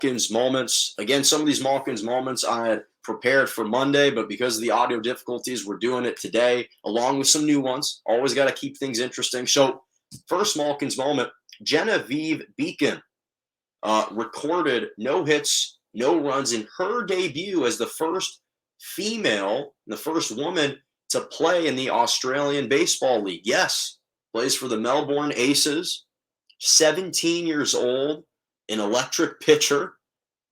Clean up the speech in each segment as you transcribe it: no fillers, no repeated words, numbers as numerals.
Malkin's moments. Again, some of these Malkin's moments I had prepared for Monday, but because of the audio difficulties, we're doing it today, along with some new ones. Always got to keep things interesting. So, first Malkin's moment, Genevieve Beacom recorded no hits, no runs in her debut as the first female, the first woman to play in the Australian Baseball League. Yes, plays for the Melbourne Aces, 17 years old, an electric pitcher,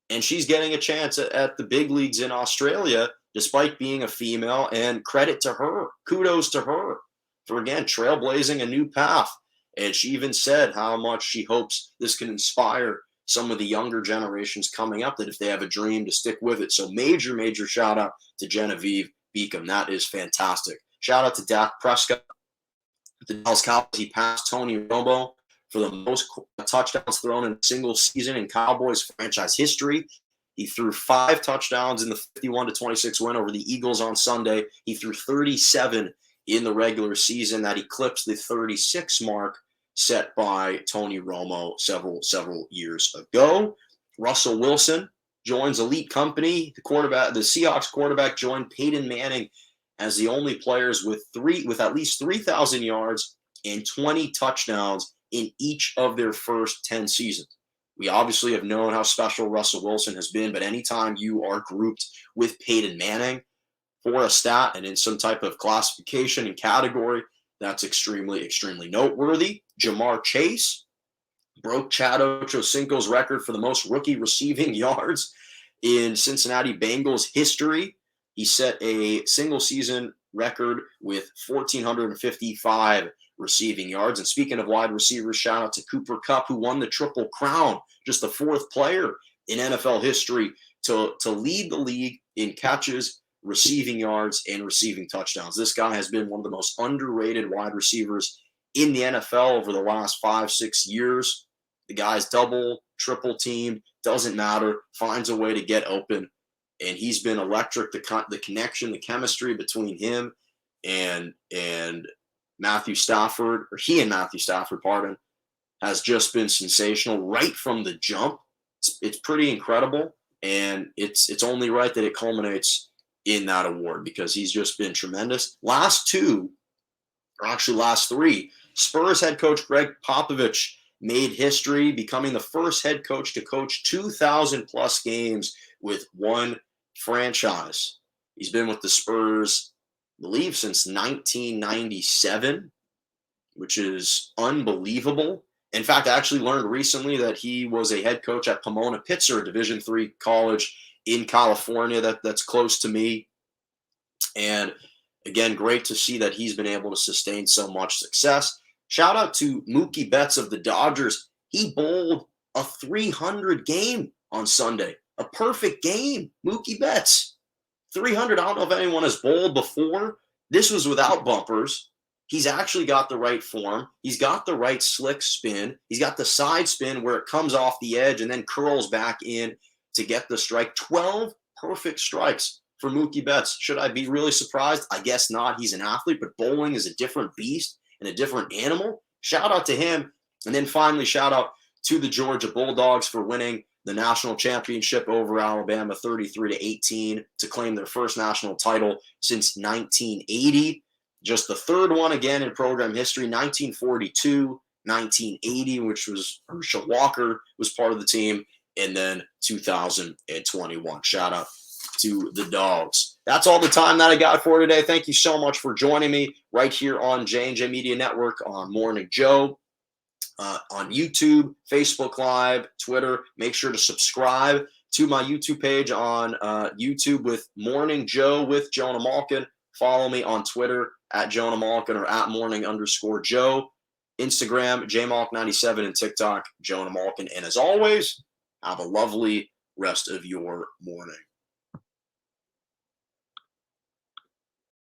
and she's getting a chance at the big leagues in Australia despite being a female, and credit to her. Kudos to her for, again, trailblazing a new path. And she even said how much she hopes this can inspire some of the younger generations coming up, that if they have a dream, to stick with it. So major, major shout out to Genevieve Beacom. That is fantastic. Shout out to Dak Prescott. The Dallas Cowboys, he passed Tony Romo for the most touchdowns thrown in a single season in Cowboys franchise history. He threw 5 touchdowns in the 51-26 win over the Eagles on Sunday. He threw 37 in the regular season. That eclipsed the 36 mark set by Tony Romo several years ago. Russell Wilson joins elite company. The Seahawks quarterback joined Peyton Manning as the only players with at least 3,000 yards and 20 touchdowns in each of their first 10 seasons. We obviously have known how special Russell Wilson has been, but anytime you are grouped with Peyton Manning for a stat and in some type of classification and category, that's extremely, extremely noteworthy. Jamar Chase broke Chad Ochocinco's record for the most rookie receiving yards in Cincinnati Bengals history. He set a single season record with 1,455 receiving yards. And speaking of wide receivers, shout out to Cooper Kupp, who won the Triple Crown, just the 4th player in NFL history to lead the league in catches, receiving yards, and receiving touchdowns. This guy has been one of the most underrated wide receivers in the NFL over the last 5-6 years. The guy's double, triple teamed, doesn't matter, finds a way to get open. And he's been electric. The connection, the chemistry between him and Matthew Stafford, or he and Matthew Stafford, has just been sensational right from the jump. It's pretty incredible, and it's only right that it culminates in that award, because he's just been tremendous. Last 3, Spurs head coach Greg Popovich made history, becoming the first head coach to coach 2,000-plus games with one franchise. He's been with the Spurs, I believe, since 1997, which is unbelievable. In fact, I actually learned recently that he was a head coach at Pomona-Pitzer, a Division III college in California that's close to me. And again, great to see that he's been able to sustain so much success. Shout out to Mookie Betts of the Dodgers. He bowled a 300 game on Sunday. A perfect game. Mookie Betts. 300. I don't know if anyone has bowled before. This was without bumpers. He's actually got the right form. He's got the right slick spin. He's got the side spin where it comes off the edge and then curls back in to get the strike. 12 perfect strikes for Mookie Betts. Should I be really surprised? I guess not. He's an athlete, but bowling is a different beast and a different animal. Shout out to him. And then finally, shout out to the Georgia Bulldogs for winning the national championship over Alabama 33-18 to claim their first national title since 1980. Just the 3rd one again in program history. 1942, 1980, which was Herschel Walker was part of the team, and then 2021. Shout out to the Dogs. That's all the time that I got for today. Thank you so much for joining me right here on J&J Media Network on Morning Joe. On YouTube, Facebook Live, Twitter. Make sure to subscribe to my YouTube page on YouTube with Morning Joe with Jonah Malkin. Follow me on Twitter at Jonah Malkin or at morning_Joe. Instagram, JMalk97, and TikTok, Jonah Malkin. And as always, have a lovely rest of your morning.